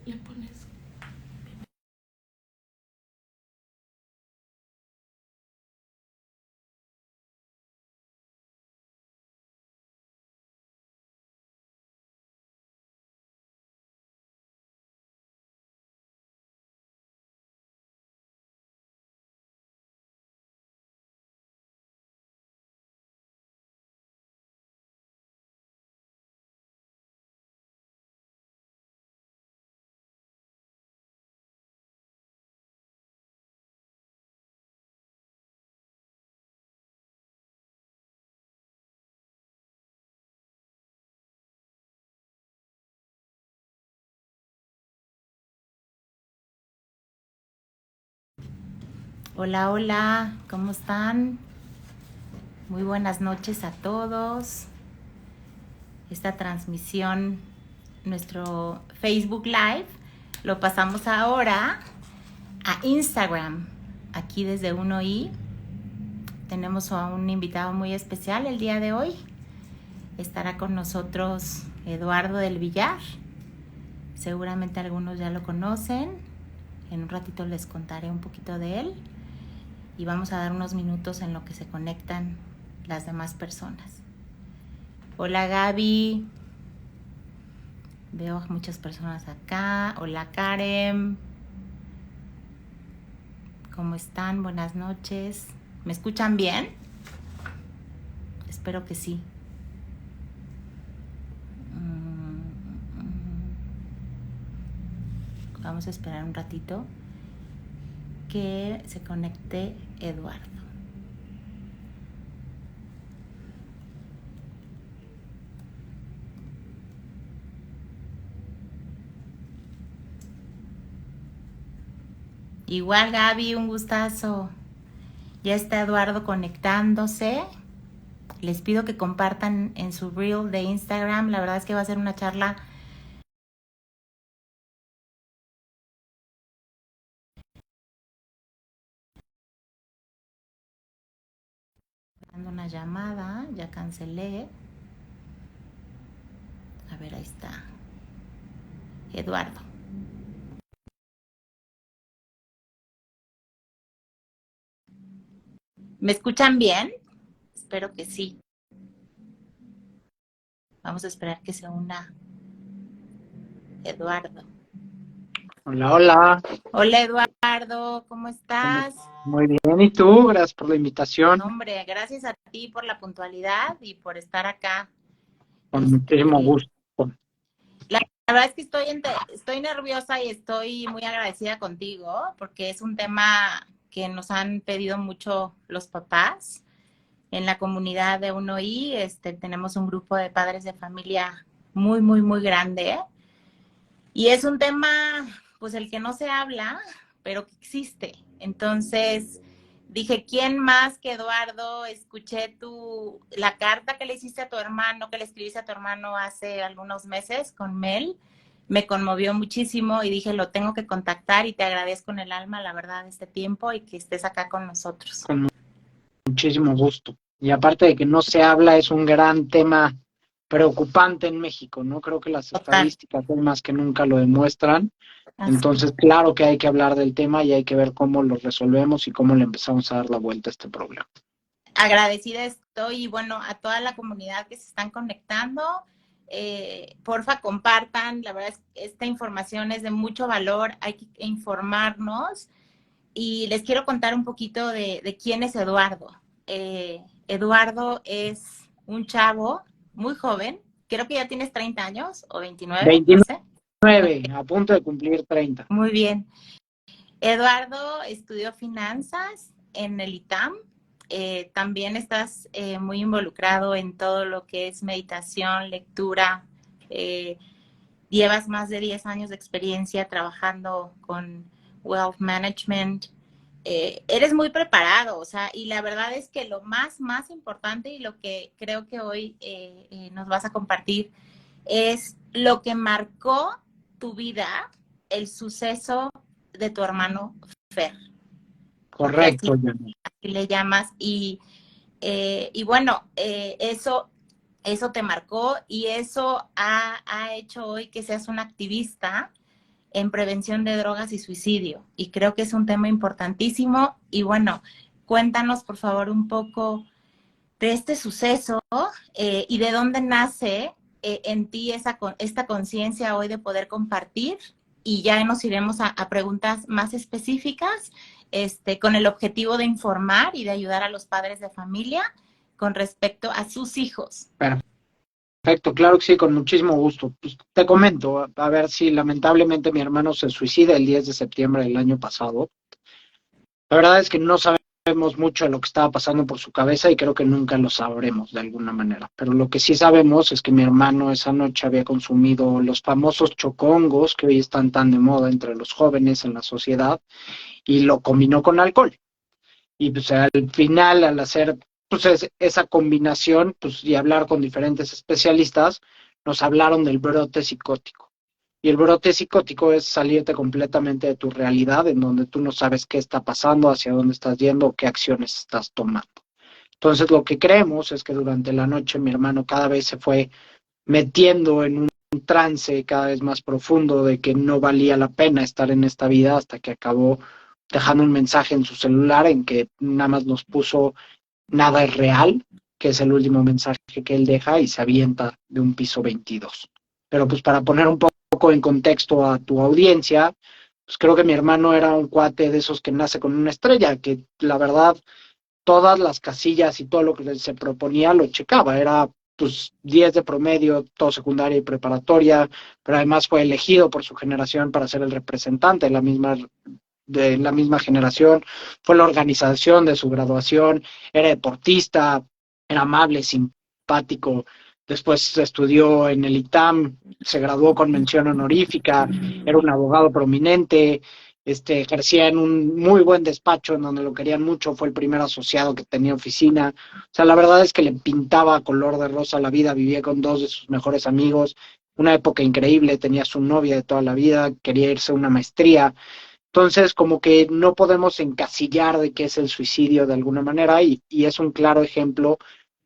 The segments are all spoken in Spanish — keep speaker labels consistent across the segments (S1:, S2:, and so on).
S1: Le pones.
S2: Hola, hola, ¿cómo están? Muy buenas noches a todos. Esta transmisión, nuestro Facebook Live, lo pasamos ahora a Instagram. Aquí desde 1i tenemos a un invitado muy especial el día de hoy. Estará con nosotros Eduardo del Villar. Seguramente algunos ya lo conocen. En un ratito les contaré un poquito de él. Y vamos a dar unos minutos en lo que se conectan las demás personas. Hola Gaby, veo muchas personas acá. Hola Karen, ¿cómo están? Buenas noches. ¿Me escuchan bien? Espero que sí. Vamos a esperar un ratito que se conecte Eduardo. Igual Gaby, un gustazo. Ya está Eduardo conectándose. Les pido que compartan en su reel de Instagram. La verdad es que va a ser una charla dando una llamada. Ya cancelé. A ver, ahí está. Eduardo. ¿Me escuchan bien? Espero que sí. Vamos a esperar que se una Eduardo.
S3: Hola, hola.
S2: Hola Eduardo, ¿cómo estás?
S3: Muy bien, ¿y tú? Gracias por la invitación.
S2: No, hombre, gracias a ti por la puntualidad y por estar acá.
S3: Con muchísimo gusto.
S2: La verdad es que estoy nerviosa y estoy muy agradecida contigo porque es un tema que nos han pedido mucho los papás. En la comunidad de 1i tenemos un grupo de padres de familia muy, muy, muy grande. Y es un tema, pues el que no se habla, pero que existe. Entonces dije, ¿quién más que Eduardo? Escuché la carta que le hiciste a tu hermano, que le escribiste a tu hermano hace algunos meses con Mel. Me conmovió muchísimo y dije, lo tengo que contactar y te agradezco en el alma, la verdad, este tiempo y que estés acá con nosotros.
S3: Con muchísimo gusto. Y aparte de que no se habla, es un gran tema preocupante en México, ¿no? Creo que las
S2: Total.
S3: estadísticas hoy más que nunca lo demuestran.
S2: Así.
S3: Entonces, claro que hay que hablar del tema y hay que ver cómo lo resolvemos y cómo le empezamos a dar la vuelta a este problema.
S2: Agradecida estoy y bueno, a toda la comunidad que se están conectando. Porfa, compartan. La verdad es que esta información es de mucho valor. Hay que informarnos. Y les quiero contar un poquito de quién es Eduardo. Eduardo es un chavo muy joven. Creo que ya tienes 30 años o 29, no sé.
S3: 29, a punto de cumplir 30.
S2: Muy bien. Eduardo estudió finanzas en el ITAM. También estás muy involucrado en todo lo que es meditación, lectura. Eh, Llevas más de 10 años de experiencia trabajando con wealth management. Eres muy preparado, o sea, y la verdad es que lo más importante y lo que creo que hoy nos vas a compartir es lo que marcó tu vida, el suceso de tu hermano Fer, porque
S3: Correcto,
S2: así le llamas, y bueno, eso te marcó y eso ha hecho hoy que seas un activista en prevención de drogas y suicidio. Y creo que es un tema importantísimo. Y bueno, cuéntanos por favor un poco de este suceso y de dónde nace en ti esta conciencia hoy de poder compartir. Y ya nos iremos a preguntas más específicas con el objetivo de informar y de ayudar a los padres de familia con respecto a sus hijos.
S3: Perfecto, claro que sí, con muchísimo gusto. Pues te comento, a ver si lamentablemente mi hermano se suicida el 10 de septiembre del año pasado. La verdad es que no sabemos mucho de lo que estaba pasando por su cabeza y creo que nunca lo sabremos de alguna manera. Pero lo que sí sabemos es que mi hermano esa noche había consumido los famosos chocongos que hoy están tan de moda entre los jóvenes en la sociedad y lo combinó con alcohol. Y pues al final, al hacer pues esa combinación pues, y hablar con diferentes especialistas, nos hablaron del brote psicótico. Y el brote psicótico es salirte completamente de tu realidad, en donde tú no sabes qué está pasando, hacia dónde estás yendo o qué acciones estás tomando. Entonces lo que creemos es que durante la noche mi hermano cada vez se fue metiendo en un trance cada vez más profundo de que no valía la pena estar en esta vida hasta que acabó dejando un mensaje en su celular en que nada más nos puso nada es real, que es el último mensaje que él deja y se avienta de un piso 22. Pero pues para poner un poco en contexto a tu audiencia, pues creo que mi hermano era un cuate de esos que nace con una estrella, que la verdad todas las casillas y todo lo que se proponía lo checaba, era pues 10 de promedio, todo secundaria y preparatoria, pero además fue elegido por su generación para ser el representante de la misma generación, fue la organización de su graduación, era deportista, era amable, simpático, después estudió en el ITAM, se graduó con mención honorífica, era un abogado prominente, ejercía en un muy buen despacho en donde lo querían mucho, fue el primer asociado que tenía oficina, o sea, la verdad es que le pintaba color de rosa la vida, vivía con dos de sus mejores amigos, una época increíble, tenía su novia de toda la vida, quería irse a una maestría. Entonces, como que no podemos encasillar de qué es el suicidio de alguna manera y es un claro ejemplo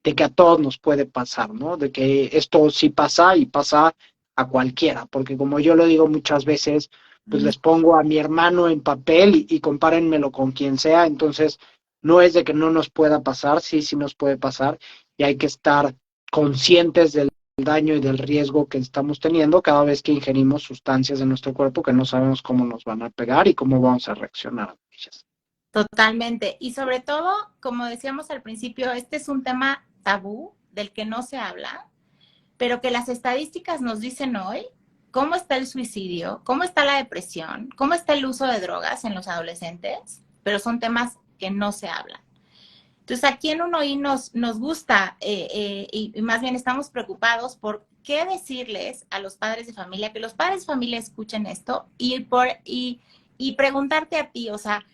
S3: de que a todos nos puede pasar, ¿no? De que esto sí pasa y pasa a cualquiera, porque como yo lo digo muchas veces, pues les pongo a mi hermano en papel y compárenmelo con quien sea, entonces no es de que no nos pueda pasar, sí, sí nos puede pasar y hay que estar conscientes del daño y del riesgo que estamos teniendo cada vez que ingerimos sustancias de nuestro cuerpo que no sabemos cómo nos van a pegar y cómo vamos a reaccionar a ellas.
S2: Totalmente. Y sobre todo, como decíamos al principio, este es un tema tabú del que no se habla, pero que las estadísticas nos dicen hoy cómo está el suicidio, cómo está la depresión, cómo está el uso de drogas en los adolescentes, pero son temas que no se hablan. Entonces, aquí en Uno y nos gusta y más bien estamos preocupados por qué decirles a los padres de familia, que los padres de familia escuchen esto y preguntarte a ti, o sea,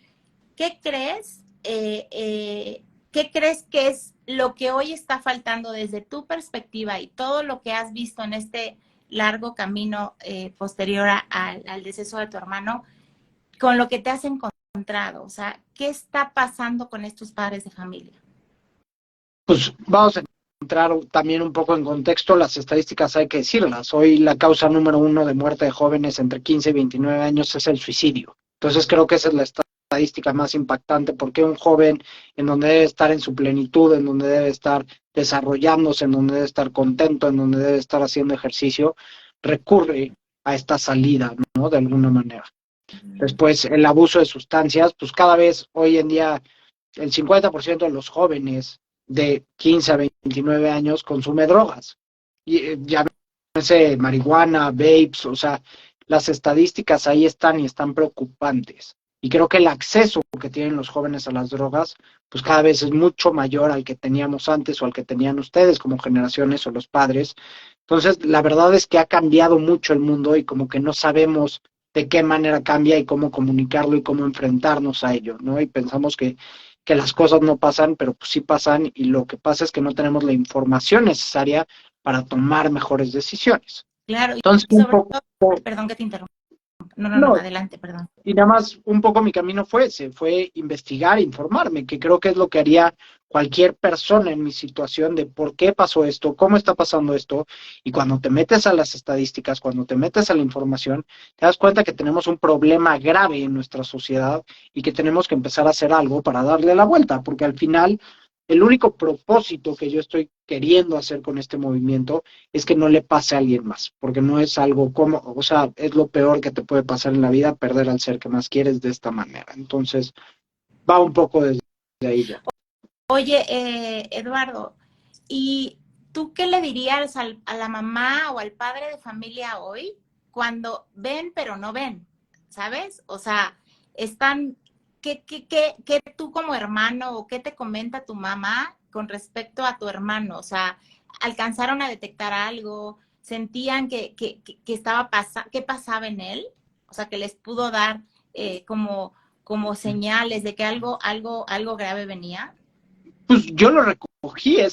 S2: ¿qué crees? ¿Qué crees que es lo que hoy está faltando desde tu perspectiva y todo lo que has visto en este largo camino posterior al deceso de tu hermano, con lo que te has encontrado? O sea, ¿qué está pasando con estos padres de familia?
S3: Pues vamos a entrar también un poco en contexto, las estadísticas hay que decirlas. Hoy la causa número uno de muerte de jóvenes entre 15 y 29 años es el suicidio. Entonces creo que esa es la estadística más impactante, porque un joven en donde debe estar en su plenitud, en donde debe estar desarrollándose, en donde debe estar contento, en donde debe estar haciendo ejercicio, recurre a esta salida, ¿no? De alguna manera. Después, el abuso de sustancias, pues cada vez hoy en día el 50% de los jóvenes de 15 a 29 años consume drogas. Y llámese marihuana, vapes, o sea, las estadísticas ahí están y están preocupantes. Y creo que el acceso que tienen los jóvenes a las drogas, pues cada vez es mucho mayor al que teníamos antes o al que tenían ustedes como generaciones o los padres. Entonces, la verdad es que ha cambiado mucho el mundo y como que no sabemos de qué manera cambia y cómo comunicarlo y cómo enfrentarnos a ello, ¿no? Y pensamos que las cosas no pasan, pero pues sí pasan y lo que pasa es que no tenemos la información necesaria para tomar mejores decisiones.
S2: Claro,
S3: Entonces,
S2: y
S3: un
S2: sobre
S3: poco,
S2: todo, perdón que te interrumpa, No,
S3: No,
S2: adelante, perdón.
S3: y nada más un poco mi camino fue ese, fue investigar, informarme, que creo que es lo que haría cualquier persona en mi situación de por qué pasó esto, cómo está pasando esto, y cuando te metes a las estadísticas, cuando te metes a la información, te das cuenta que tenemos un problema grave en nuestra sociedad y que tenemos que empezar a hacer algo para darle la vuelta, porque al final el único propósito que yo estoy queriendo hacer con este movimiento es que no le pase a alguien más, porque no es algo como, o sea, es lo peor que te puede pasar en la vida, perder al ser que más quieres de esta manera. Entonces, va un poco desde ahí ya.
S2: Oye, Eduardo, ¿y tú qué le dirías a la mamá o al padre de familia hoy cuando ven pero no ven? ¿Sabes? O sea, están, ¿qué tú como hermano o qué te comenta tu mamá con respecto a tu hermano? O sea, ¿alcanzaron a detectar algo? ¿Sentían qué pasaba en él? O sea, que les pudo dar como señales de que algo grave venía.
S3: Pues yo lo recogí de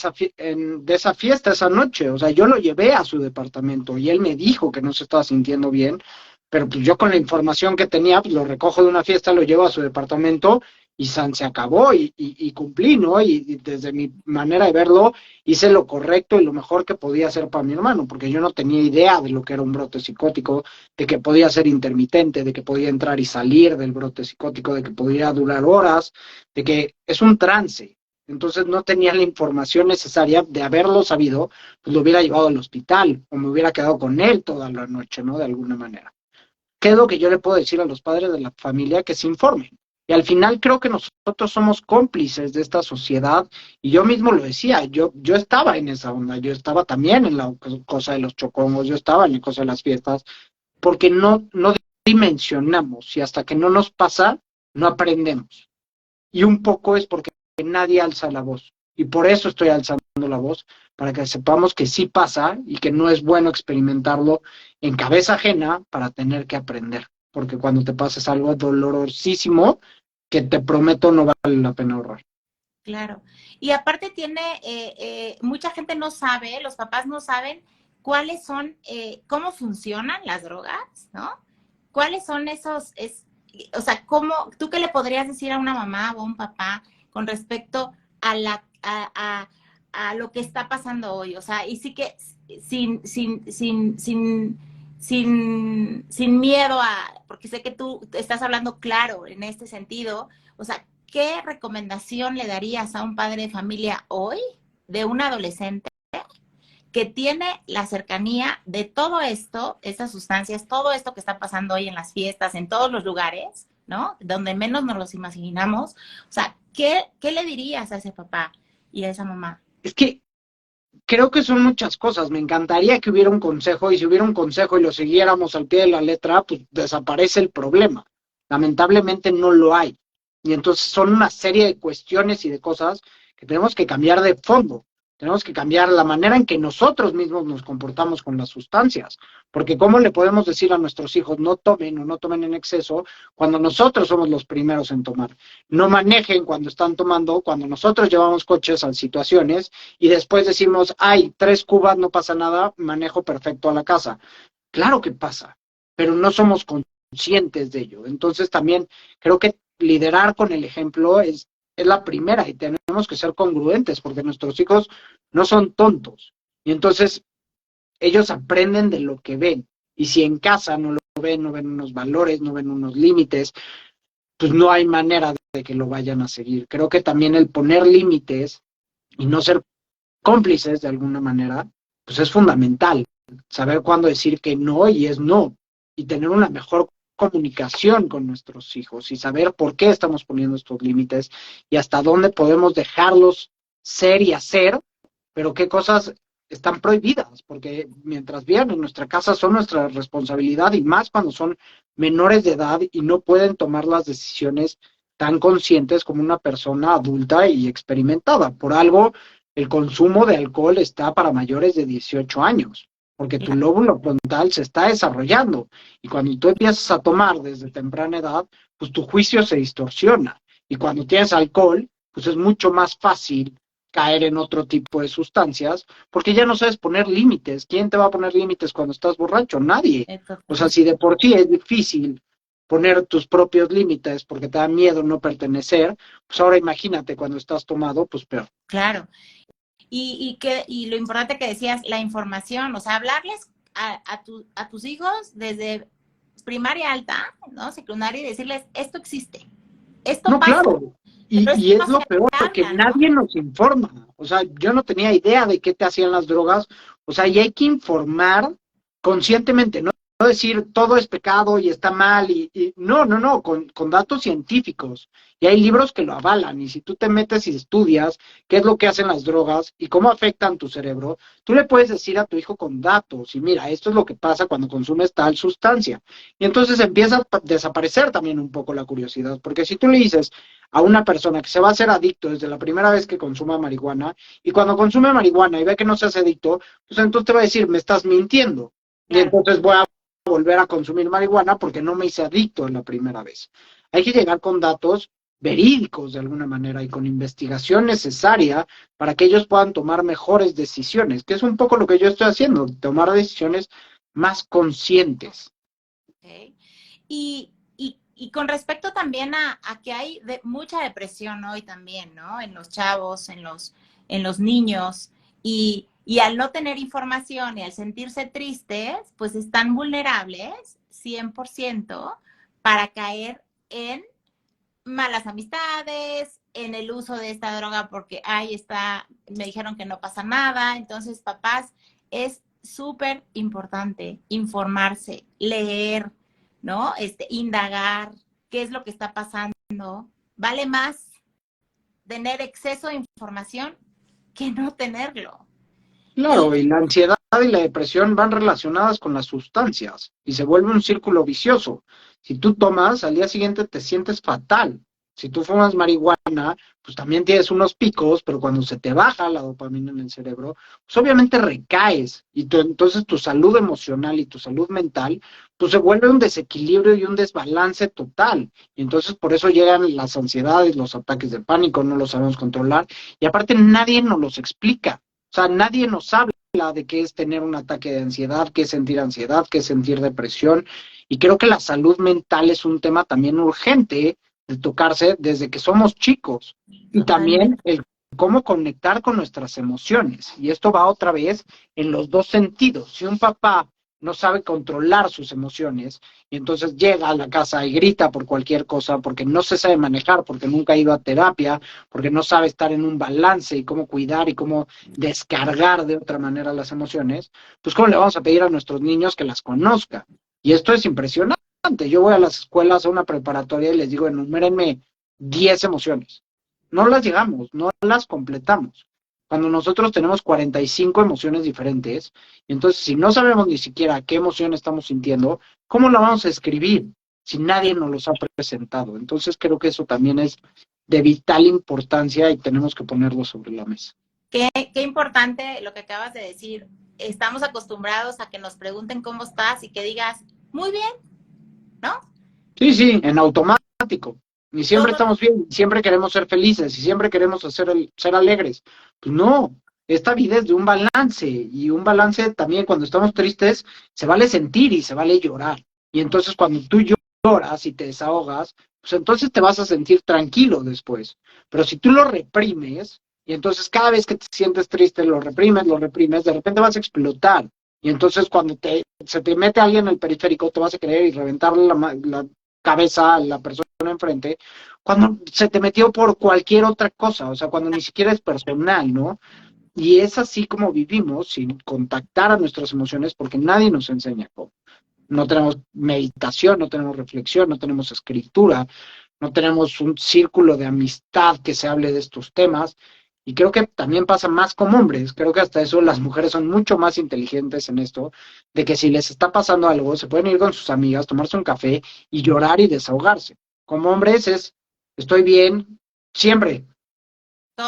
S3: esa fiesta esa noche, o sea, yo lo llevé a su departamento y él me dijo que no se estaba sintiendo bien, pero pues yo con la información que tenía, pues lo recojo de una fiesta, lo llevo a su departamento y se acabó y cumplí, ¿no? Y desde mi manera de verlo, hice lo correcto y lo mejor que podía hacer para mi hermano, porque yo no tenía idea de lo que era un brote psicótico, de que podía ser intermitente, de que podía entrar y salir del brote psicótico, de que podía durar horas, de que es un trance. Entonces no tenía la información necesaria de haberlo sabido, pues lo hubiera llevado al hospital o me hubiera quedado con él toda la noche, ¿no? De alguna manera. ¿Qué es lo que yo le puedo decir a los padres de la familia? Que se informen. Y al final creo que nosotros somos cómplices de esta sociedad y yo mismo lo decía, yo estaba en esa onda, yo estaba también en la cosa de los chocongos, yo estaba en la cosa de las fiestas, porque no dimensionamos y hasta que no nos pasa, no aprendemos. Y un poco es porque nadie alza la voz. Y por eso estoy alzando la voz, para que sepamos que sí pasa y que no es bueno experimentarlo en cabeza ajena para tener que aprender. Porque cuando te pases algo dolorosísimo, que te prometo no vale la pena ahorrar.
S2: Claro. Y aparte mucha gente no sabe, los papás no saben cuáles son, cómo funcionan las drogas, ¿no? ¿Cuáles son o sea, tú qué le podrías decir a una mamá o a un papá con respecto a lo que está pasando hoy? O sea, y sí que sin miedo porque sé que tú estás hablando claro en este sentido, o sea, ¿qué recomendación le darías a un padre de familia hoy de un adolescente que tiene la cercanía de todo esto, estas sustancias, todo esto que está pasando hoy en las fiestas, en todos los lugares, ¿no? Donde menos nos los imaginamos. O sea, ¿qué le dirías a ese papá y a esa mamá?
S3: Es que creo que son muchas cosas. Me encantaría que hubiera un consejo y si hubiera un consejo y lo siguiéramos al pie de la letra, pues desaparece el problema. Lamentablemente no lo hay. Y entonces son una serie de cuestiones y de cosas que tenemos que cambiar de fondo. Tenemos que cambiar la manera en que nosotros mismos nos comportamos con las sustancias. Porque ¿cómo le podemos decir a nuestros hijos no tomen o no tomen en exceso cuando nosotros somos los primeros en tomar? No manejen cuando están tomando, cuando nosotros llevamos coches a situaciones y después decimos, ay, 3 cubas, no pasa nada, manejo perfecto a la casa. Claro que pasa, pero no somos conscientes de ello. Entonces también creo que liderar con el ejemplo es la primera y tenemos que ser congruentes porque nuestros hijos no son tontos. Y entonces ellos aprenden de lo que ven. Y si en casa no lo ven, no ven unos valores, no ven unos límites, pues no hay manera de que lo vayan a seguir. Creo que también el poner límites y no ser cómplices de alguna manera, pues es fundamental. Saber cuándo decir que no y es no. Y tener una mejor comunicación con nuestros hijos y saber por qué estamos poniendo estos límites y hasta dónde podemos dejarlos ser y hacer, pero qué cosas están prohibidas, porque mientras vivan en nuestra casa son nuestra responsabilidad y más cuando son menores de edad y no pueden tomar las decisiones tan conscientes como una persona adulta y experimentada. Por algo, el consumo de alcohol está para mayores de 18 años, porque tu lóbulo frontal se está desarrollando y cuando tú empiezas a tomar desde temprana edad, pues tu juicio se distorsiona y cuando tienes alcohol, pues es mucho más fácil caer en otro tipo de sustancias, porque ya no sabes poner límites. ¿Quién te va a poner límites cuando estás borracho? Nadie. O sea, si de por sí es difícil poner tus propios límites porque te da miedo no pertenecer, pues ahora imagínate cuando estás tomado, pues peor.
S2: Claro. Y lo importante que decías, la información, o sea, hablarles a tus hijos desde primaria alta, ¿no? Secundaria y decirles, esto existe, esto
S3: No,
S2: pasa,
S3: claro.
S2: pero
S3: Y
S2: esto
S3: es
S2: no se
S3: lo peor, que
S2: habla, ¿no?
S3: nadie nos informa. O sea, yo no tenía idea de qué te hacían las drogas. O sea, y hay que informar conscientemente, no, no decir todo es pecado y está mal. No, no, no, con datos científicos. Y hay libros que lo avalan. Y si tú te metes y estudias qué es lo que hacen las drogas y cómo afectan tu cerebro, tú le puedes decir a tu hijo con datos. Y mira, esto es lo que pasa cuando consumes tal sustancia. Y entonces empieza a desaparecer también un poco la curiosidad. Porque si tú le dices, a una persona que se va a hacer adicto desde la primera vez que consuma marihuana, y cuando consume marihuana y ve que no se hace adicto, pues entonces te va a decir, me estás mintiendo. Y
S2: Claro.
S3: entonces voy a volver a consumir marihuana porque no me hice adicto en la primera vez. Hay que llegar con datos verídicos de alguna manera y con investigación necesaria para que ellos puedan tomar mejores decisiones, que es un poco lo que yo estoy haciendo, tomar decisiones más conscientes.
S2: Okay. Y con respecto también a que hay mucha depresión hoy también, ¿no? En los chavos, en los niños, y al no tener información y al sentirse tristes, pues están vulnerables 100% para caer en malas amistades, en el uso de esta droga porque ahí está, me dijeron que no pasa nada. Entonces, papás, es súper importante informarse, leer, ¿no? Indagar qué es lo que está pasando. Vale más tener exceso de información que no tenerlo.
S3: Claro,
S2: Y
S3: y la ansiedad y la depresión van relacionadas con las sustancias y se vuelve un círculo vicioso. Si tú tomas, al día siguiente te sientes fatal. Si tú fumas marihuana, pues también tienes unos picos, pero cuando se te baja la dopamina en el cerebro, pues obviamente recaes y entonces tu salud emocional y tu salud mental, pues se vuelve un desequilibrio y un desbalance total. Y entonces por eso llegan las ansiedades, los ataques de pánico, no los sabemos controlar y aparte nadie nos los explica. O sea, nadie nos habla de qué es tener un ataque de ansiedad, qué es sentir depresión. Y creo que la salud mental es un tema también urgente de tocarse desde que somos chicos. Y también
S2: totalmente.
S3: el cómo conectar con nuestras emociones. Y esto va otra vez en los dos sentidos. Si un papá no sabe controlar sus emociones y entonces llega a la casa y grita por cualquier cosa porque no se sabe manejar, porque nunca ha ido a terapia, porque no sabe estar en un balance y cómo cuidar y cómo descargar de otra manera las emociones, pues cómo le vamos a pedir a nuestros niños que las conozcan. Y esto es impresionante. Yo voy a las escuelas, a una preparatoria y les digo, enumérenme 10 emociones. No las llegamos, no las completamos. Cuando nosotros tenemos 45 emociones diferentes, y entonces si no sabemos ni siquiera qué emoción estamos sintiendo, ¿cómo la vamos a escribir si nadie nos los ha presentado? Entonces creo que eso también es de vital importancia y tenemos que ponerlo sobre la mesa.
S2: Qué importante lo que acabas de decir. Estamos acostumbrados a que nos pregunten cómo estás y que digas, muy bien, ¿no?
S3: Sí, sí, en automático. Y siempre
S2: Todo,
S3: estamos bien, siempre queremos ser felices y siempre queremos ser alegres. Pues no, esta vida es de un balance y un balance también cuando estamos tristes se vale sentir y se vale llorar. Y entonces cuando tú lloras y te desahogas, pues entonces te vas a sentir tranquilo después. Pero si tú lo reprimes y entonces cada vez que te sientes triste lo reprimes, de repente vas a explotar. Y entonces cuando se te mete alguien en el periférico, te vas a querer y reventarle la cabeza a la persona enfrente, cuando se te metió por cualquier otra cosa, o sea, cuando ni siquiera es personal, ¿no? Y es así como vivimos, sin contactar a nuestras emociones, porque nadie nos enseña cómo. No tenemos meditación, no tenemos reflexión, no tenemos escritura, no tenemos un círculo de amistad que se hable de estos temas. Y creo que también pasa más como hombres. Creo que hasta eso las mujeres son mucho más inteligentes en esto, de que si les está pasando algo, se pueden ir con sus amigas, tomarse un café y llorar y desahogarse. Como hombres es, estoy bien, siempre.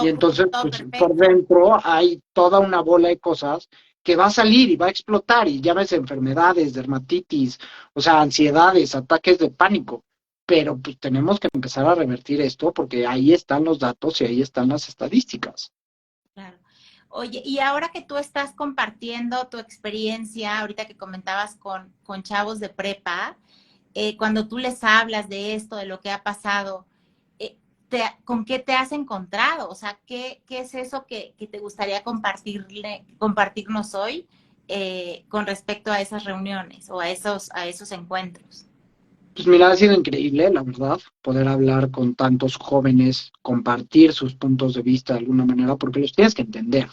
S3: Y
S2: todo,
S3: entonces,
S2: todo
S3: pues por
S2: perfecto.
S3: dentro hay toda una bola de cosas que va a salir y va a explotar, y llámese enfermedades, dermatitis, o sea, ansiedades, ataques de pánico. Pero pues tenemos que empezar a revertir esto porque ahí están los datos y ahí están las estadísticas.
S2: Oye, y ahora que tú estás compartiendo tu experiencia, ahorita que comentabas con chavos de prepa, cuando tú les hablas de esto, de lo que ha pasado, ¿con qué te has encontrado? O sea, ¿qué es eso que te gustaría compartirnos hoy con respecto a esas reuniones o a esos encuentros?
S3: Pues mira, ha sido increíble, la verdad, poder hablar con tantos jóvenes, compartir sus puntos de vista de alguna manera, porque los tienes que entender.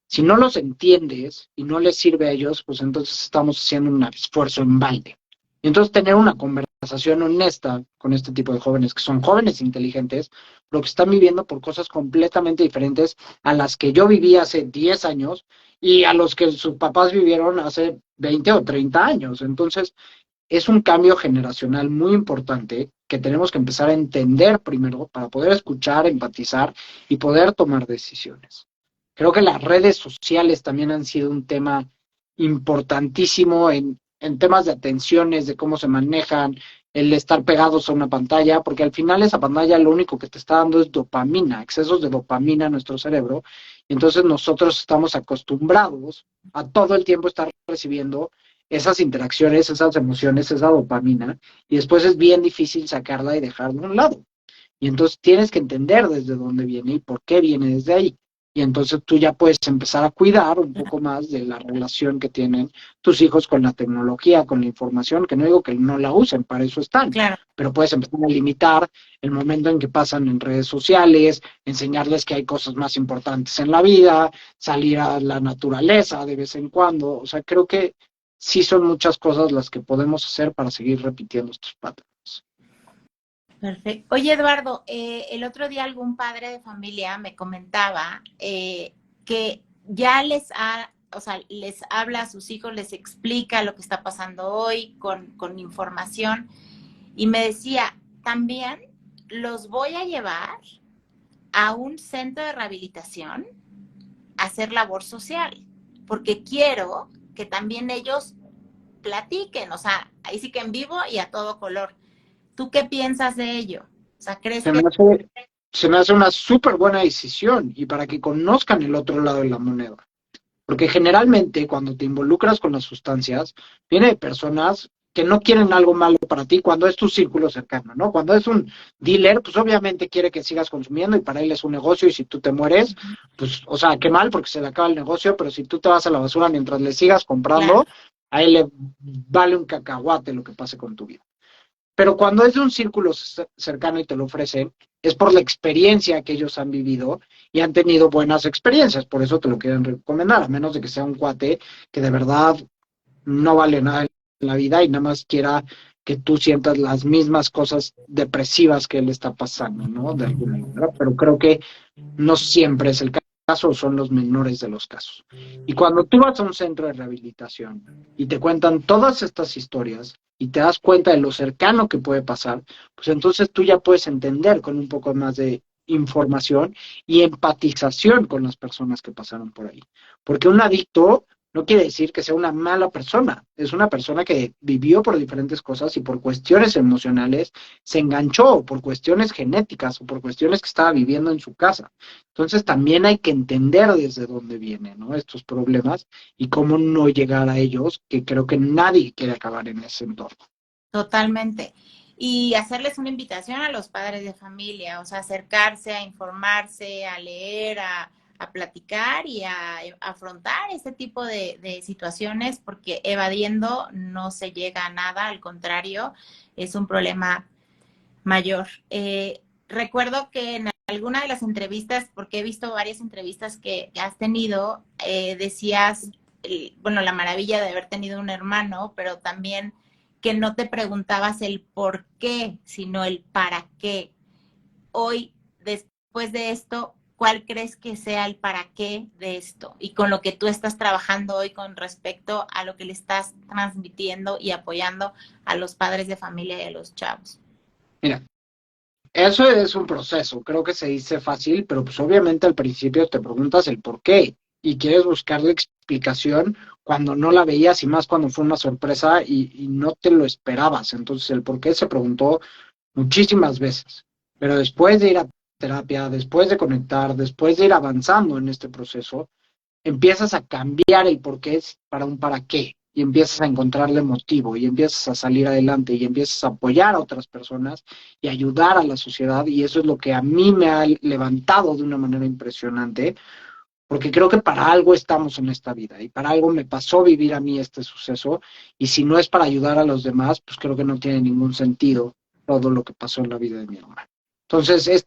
S3: Si no los entiendes y no les sirve a ellos, pues entonces estamos haciendo un esfuerzo en balde. Y entonces tener una conversación honesta con este tipo de jóvenes, que son jóvenes inteligentes, pero que están viviendo por cosas completamente diferentes a las que yo viví hace 10 años y a los que sus papás vivieron hace 20 o 30 años. Entonces, es un cambio generacional muy importante que tenemos que empezar a entender primero para poder escuchar, empatizar y poder tomar decisiones. Creo que las redes sociales también han sido un tema importantísimo en temas de atenciones, de cómo se manejan, el estar pegados a una pantalla, porque al final esa pantalla lo único que te está dando es dopamina, excesos de dopamina en nuestro cerebro. Y entonces nosotros estamos acostumbrados a todo el tiempo estar recibiendo esas interacciones, esas emociones, esa dopamina, y después es bien difícil sacarla y dejarla a un lado. Y entonces tienes que entender desde dónde viene y por qué viene desde ahí. Y entonces tú ya puedes empezar a cuidar un poco más de la relación que tienen tus hijos con la tecnología, con la información, que no digo que no la usen, para eso están,
S2: Claro.
S3: pero puedes empezar a limitar el momento en que pasan en redes sociales, enseñarles que hay cosas más importantes en la vida, salir a la naturaleza de vez en cuando. O sea, creo que sí son muchas cosas las que podemos hacer para seguir repitiendo estos patrones.
S2: Perfecto. Oye, Eduardo, el otro día algún padre de familia me comentaba que ya o sea, les habla a sus hijos, les explica lo que está pasando hoy con información y me decía, también los voy a llevar a un centro de rehabilitación a hacer labor social, porque quiero que también ellos platiquen, o sea, ahí sí que en vivo y a todo color. ¿Tú qué piensas de ello? O sea, ¿crees
S3: Se me
S2: que
S3: hace, se me hace una súper buena decisión y para que conozcan el otro lado de la moneda. Porque generalmente cuando te involucras con las sustancias, viene de personas que no quieren algo malo para ti cuando es tu círculo cercano, ¿no? Cuando es un dealer, pues obviamente quiere que sigas consumiendo y para él es un negocio y si tú te mueres, pues, o sea, qué mal porque se le acaba el negocio, pero si tú te vas a la basura mientras le sigas
S2: claro,
S3: comprando, a él le vale un cacahuate lo que pase con tu vida. Pero cuando es de un círculo cercano y te lo ofrecen, es por la experiencia que ellos han vivido y han tenido buenas experiencias, por eso te lo quieren recomendar, a menos de que sea un cuate que de verdad no vale nada en la vida y nada más quiera que tú sientas las mismas cosas depresivas que él está pasando, ¿no? De alguna manera, pero creo que no siempre es el caso, son los menores de los casos. Y cuando tú vas a un centro de rehabilitación y te cuentan todas estas historias y te das cuenta de lo cercano que puede pasar, pues entonces tú ya puedes entender con un poco más de información y empatización con las personas que pasaron por ahí. Porque un adicto no quiere decir que sea una mala persona, es una persona que vivió por diferentes cosas y por cuestiones emocionales se enganchó, por cuestiones genéticas o por cuestiones que estaba viviendo en su casa. Entonces también hay que entender desde dónde vienen, ¿no? Estos problemas y cómo no llegar a ellos, que creo que nadie quiere acabar en ese entorno.
S2: totalmente. Y hacerles una invitación a los padres de familia, o sea, acercarse a informarse, a leer, a platicar y a afrontar este tipo de situaciones, porque evadiendo no se llega a nada, al contrario, es un problema mayor. Recuerdo que en alguna de las entrevistas, porque he visto varias entrevistas que has tenido, decías, bueno, la maravilla de haber tenido un hermano, pero también que no te preguntabas el por qué, sino el para qué. Hoy, después de esto, ¿cuál crees que sea el para qué de esto? Y con lo que tú estás trabajando hoy con respecto a lo que le estás transmitiendo y apoyando a los padres de familia y a los chavos.
S3: Mira, eso es un proceso, creo que se dice fácil, pero pues obviamente al principio te preguntas el por qué y quieres buscarle explicación cuando no la veías y más cuando fue una sorpresa y no te lo esperabas. Entonces el por qué se preguntó muchísimas veces, pero después de ir a terapia, después de conectar, después de ir avanzando en este proceso, empiezas a cambiar el por qué es para un para qué, y empiezas a encontrarle motivo, y empiezas a salir adelante, y empiezas a apoyar a otras personas y ayudar a la sociedad, y eso es lo que a mí me ha levantado de una manera impresionante, porque creo que para algo estamos en esta vida, y para algo me pasó vivir a mí este suceso, y si no es para ayudar a los demás, pues creo que no tiene ningún sentido todo lo que pasó en la vida de mi hermano. Entonces,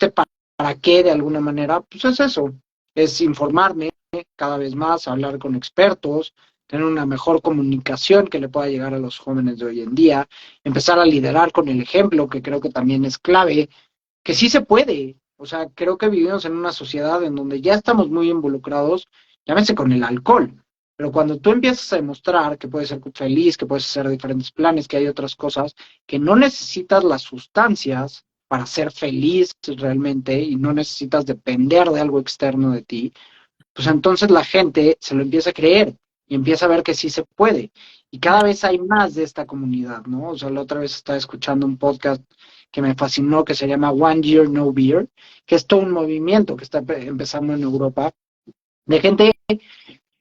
S3: para qué de alguna manera, pues es eso, es informarme cada vez más, hablar con expertos, tener una mejor comunicación que le pueda llegar a los jóvenes de hoy en día, empezar a liderar con el ejemplo, que creo que también es clave, que sí se puede. O sea, creo que vivimos en una sociedad en donde ya estamos muy involucrados, llámese con el alcohol, pero cuando tú empiezas a demostrar que puedes ser feliz, que puedes hacer diferentes planes, que hay otras cosas, que no necesitas las sustancias para ser feliz realmente y no necesitas depender de algo externo de ti, pues entonces la gente se lo empieza a creer y empieza a ver que sí se puede. Y cada vez hay más de esta comunidad, ¿no? O sea, la otra vez estaba escuchando un podcast que me fascinó, que se llama One Year No Beer, que es todo un movimiento que está empezando en Europa, de gente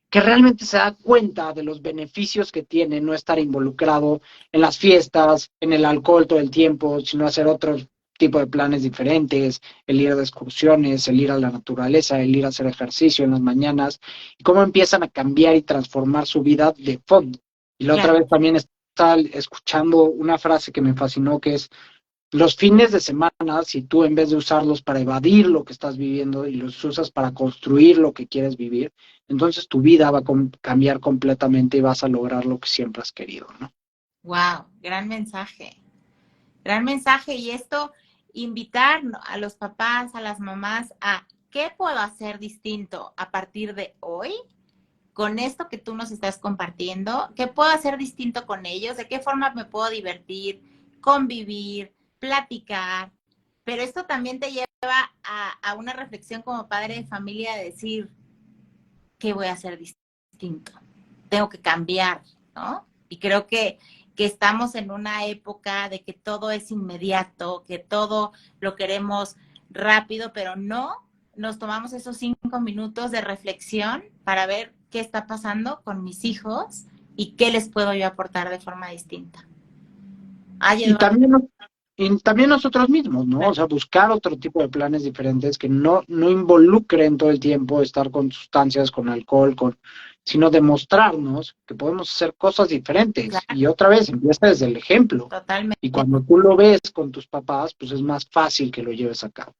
S3: que realmente se da cuenta de los beneficios que tiene no estar involucrado en las fiestas, en el alcohol todo el tiempo, sino hacer otro tipo de planes diferentes, el ir de excursiones, el ir a la naturaleza, el ir a hacer ejercicio en las mañanas, y cómo empiezan a cambiar y transformar su vida de fondo. Y la otra
S2: Claro.
S3: vez también estaba escuchando una frase que me fascinó, que es, los fines de semana, si tú en vez de usarlos para evadir lo que estás viviendo y los usas para construir lo que quieres vivir, entonces tu vida va a cambiar completamente y vas a lograr lo que siempre has querido, ¿no?
S2: Wow, gran mensaje. Gran mensaje. Y esto, invitar a los papás, a las mamás a qué puedo hacer distinto a partir de hoy con esto que tú nos estás compartiendo, qué puedo hacer distinto con ellos, de qué forma me puedo divertir, convivir, platicar. Pero esto también te lleva a una reflexión como padre de familia de decir, ¿qué voy a hacer distinto? Tengo que cambiar, ¿no? Y creo que estamos en una época de que todo es inmediato, que todo lo queremos rápido, pero no nos tomamos esos 5 minutos de reflexión para ver qué está pasando con mis hijos y qué les puedo yo aportar de forma distinta. Ay,
S3: Y
S2: Eduardo,
S3: también, y también nosotros mismos, ¿no? O sea, buscar otro tipo de planes diferentes que no involucren todo el tiempo estar con sustancias, con alcohol, sino demostrarnos que podemos hacer cosas diferentes.
S2: claro,
S3: Y otra vez, empieza desde el ejemplo. Y
S2: totalmente,
S3: cuando tú lo ves con tus papás, pues es más fácil que lo lleves a cabo.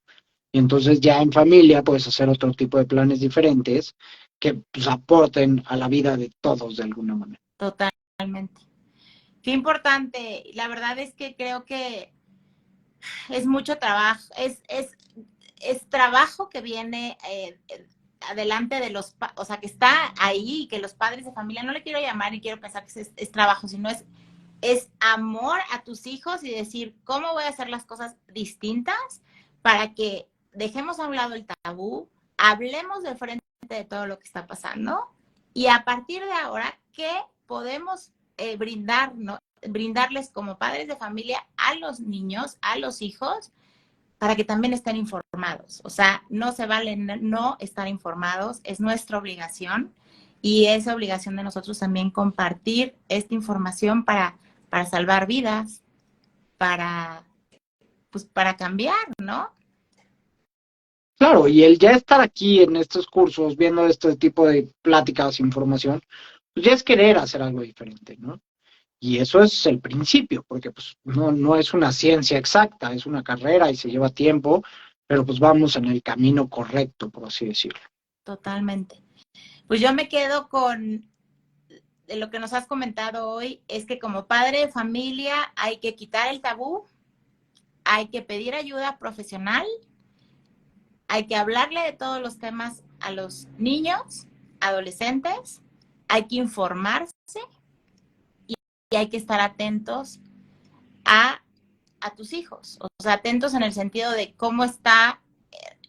S3: Y entonces ya en familia puedes hacer otro tipo de planes diferentes que pues, aporten a la vida de todos de alguna manera.
S2: totalmente. Qué importante. La verdad es que creo que es mucho trabajo, es trabajo que viene adelante de o sea, que está ahí, que los padres de familia, no le quiero llamar y quiero pensar que es trabajo, sino es amor a tus hijos y decir, ¿cómo voy a hacer las cosas distintas para que dejemos a un lado el tabú, hablemos de frente de todo lo que está pasando y a partir de ahora, ¿qué podemos brindarles como padres de familia a los niños, a los hijos, para que también estén informados? O sea, no se vale no estar informados, es nuestra obligación y es obligación de nosotros también compartir esta información para salvar vidas, para, pues, para cambiar, ¿no?
S3: Claro, y el ya estar aquí en estos cursos, viendo este tipo de pláticas, información, pues ya es querer hacer algo diferente, ¿no? Y eso es el principio, porque pues no es una ciencia exacta, es una carrera y se lleva tiempo, pero pues vamos en el camino correcto, por así decirlo.
S2: Totalmente. Pues yo me quedo con de lo que nos has comentado hoy, es que como padre de familia hay que quitar el tabú, hay que pedir ayuda profesional, hay que hablarle de todos los temas a los niños, adolescentes, hay que informarse y hay que estar atentos a, a tus hijos. O sea, atentos en el sentido de cómo está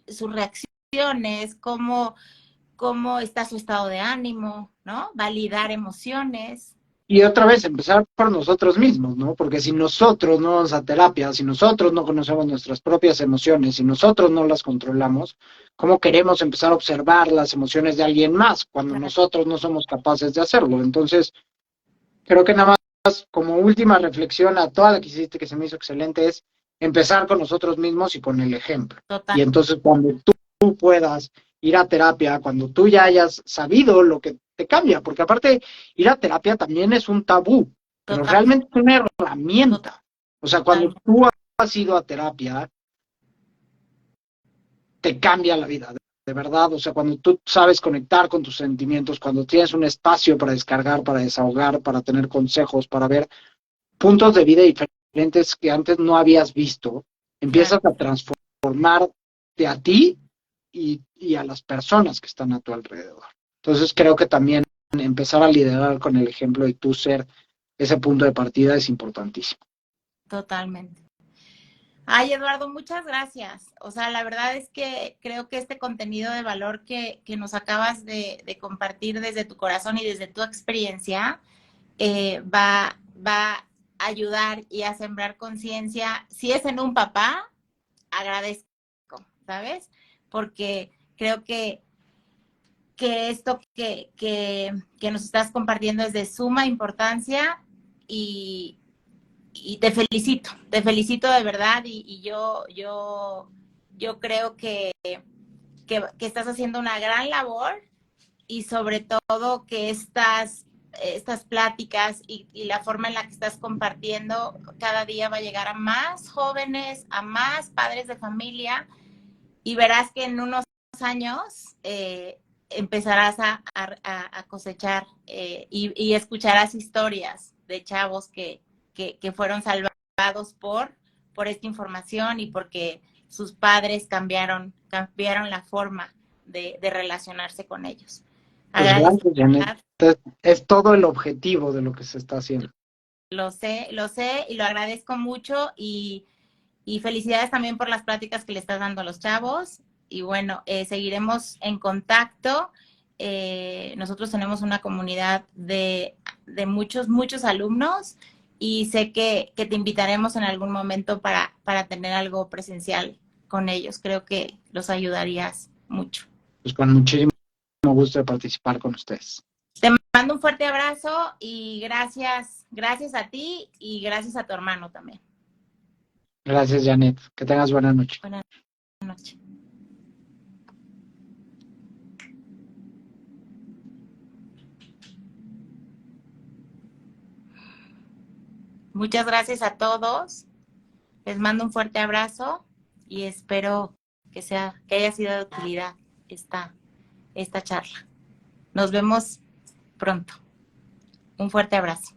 S2: sus reacciones, cómo está su estado de ánimo, ¿no? Validar emociones,
S3: Y otra vez, empezar por nosotros mismos, ¿no? Porque si nosotros no vamos a terapia, si nosotros no conocemos nuestras propias emociones, si nosotros no las controlamos, ¿cómo queremos empezar a observar las emociones de alguien más cuando
S2: Claro,
S3: nosotros no somos capaces de hacerlo? Entonces, creo que nada más como última reflexión a toda la que hiciste, que se me hizo excelente, es empezar con nosotros mismos y con el ejemplo.
S2: total,
S3: Y entonces cuando tú puedas ir a terapia, cuando tú ya hayas sabido lo que te cambia, porque aparte ir a terapia también es un tabú, pero
S2: total,
S3: realmente es una herramienta. O sea, cuando
S2: totalmente.
S3: tú has ido a terapia, te cambia la vida, de verdad. O sea, cuando tú sabes conectar con tus sentimientos, cuando tienes un espacio para descargar, para desahogar, para tener consejos, para ver puntos de vida diferentes que antes no habías visto,
S2: Claro,
S3: empiezas a transformarte a ti y a las personas que están a tu alrededor. Entonces creo que también empezar a liderar con el ejemplo y tú ser ese punto de partida es importantísimo.
S2: totalmente. Ay, Eduardo, muchas gracias. O sea, la verdad es que creo que este contenido de valor que nos acabas de compartir desde tu corazón y desde tu experiencia va a ayudar y a sembrar conciencia. Si es en un papá, agradezco, ¿sabes? Porque creo que esto que nos estás compartiendo es de suma importancia y, y te felicito de verdad y yo creo que estás haciendo una gran labor y sobre todo que estas pláticas y la forma en la que estás compartiendo cada día va a llegar a más jóvenes, a más padres de familia y verás que en unos años empezarás a cosechar y escucharás historias de chavos que fueron salvados por esta información y porque sus padres cambiaron la forma de relacionarse con ellos.
S3: Pues
S2: Agradezco,
S3: gracias, Janet. Es todo el objetivo de lo que se está haciendo.
S2: lo sé y lo agradezco mucho y felicidades también por las pláticas que le estás dando a los chavos. Y bueno, seguiremos en contacto. Nosotros tenemos una comunidad de muchos alumnos y sé que te invitaremos en algún momento para tener algo presencial con ellos. Creo que los ayudarías mucho.
S3: Pues con muchísimo gusto de participar con ustedes.
S2: Te mando un fuerte abrazo y gracias a ti y gracias a tu hermano también.
S3: Gracias, Janet. Que tengas buena noche.
S2: Buenas noches. Muchas gracias a todos. Les mando un fuerte abrazo y espero que haya sido de utilidad esta charla. Nos vemos pronto. Un fuerte abrazo.